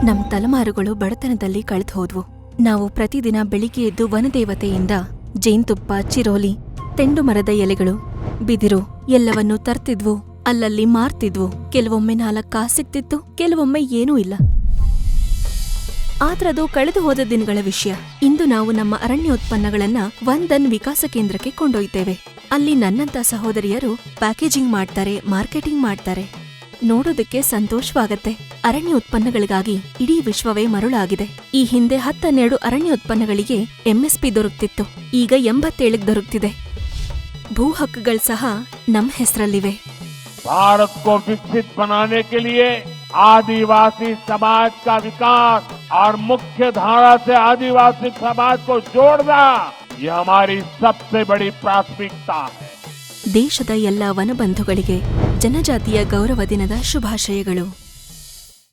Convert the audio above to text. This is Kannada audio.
ನಮ್ ತಲೆಮಾರುಗಳು ಬಡತನದಲ್ಲಿ ಕಳೆದು ಹೋದ್ವು. ನಾವು ಪ್ರತಿದಿನ ಬೆಳಿಗ್ಗೆ ಎದ್ದು ವನದೇವತೆಯಿಂದ ಜೇನ್ತುಪ್ಪ, ಚಿರೋಲಿ, ತೆಂಡು ಮರದ ಎಲೆಗಳು, ಬಿದಿರು ಎಲ್ಲವನ್ನೂ ತರ್ತಿದ್ವು. ಅಲ್ಲಲ್ಲಿ ಮಾರ್ತಿದ್ವು. ಕೆಲವೊಮ್ಮೆ 4 ಕಾಸು ಸಿಕ್ತಿತ್ತು, ಕೆಲವೊಮ್ಮೆ ಏನೂ ಇಲ್ಲ. ಆದ್ರದು ಕಳೆದು ಹೋದ ದಿನಗಳ ವಿಷಯ. ಇಂದು ನಾವು ನಮ್ಮ ಅರಣ್ಯೋತ್ಪನ್ನಗಳನ್ನ ವಂದನ್ ವಿಕಾಸ ಕೇಂದ್ರಕ್ಕೆ ಕೊಂಡೊಯ್ತೇವೆ. ಅಲ್ಲಿ ನನ್ನಂತ ಸಹೋದರಿಯರು ಪ್ಯಾಕೇಜಿಂಗ್ ಮಾಡ್ತಾರೆ, ಮಾರ್ಕೆಟಿಂಗ್ ಮಾಡ್ತಾರೆ. ನೋಡೋದಕ್ಕೆ ಸಂತೋಷವಾಗತ್ತೆ. ಅರಣ್ಯೋತ್ಪನ್ನಗಳಿಗಾಗಿ ಇಡೀ ವಿಶ್ವವೇ ಮರುಳಾಗಿದೆ. ಈ ಹಿಂದೆ 10-12 ಅರಣ್ಯೋತ್ಪನ್ನಗಳಿಗೆ MSP ದೊರಕ್ತಿತ್ತು. ಈಗ 87 ದೊರಕ್ತಿದೆ. ಭೂ ಹಕ್ಕುಗಳು ಸಹ ನಮ್ ಹೆಸರಲ್ಲಿವೆ. भारत को विकसित बनाने के लिए आदिवासी समाज का विकास और मुख्य धारा से आदिवासी समाज को जोड़ना ये हमारी सबसे बड़ी प्राथमिकता है. ದೇಶದ ಎಲ್ಲ ವನಬಂಧುಗಳಿಗೆ ಜನಜಾತಿಯ ಗೌರವ ದಿನದ ಶುಭಾಶಯಗಳು.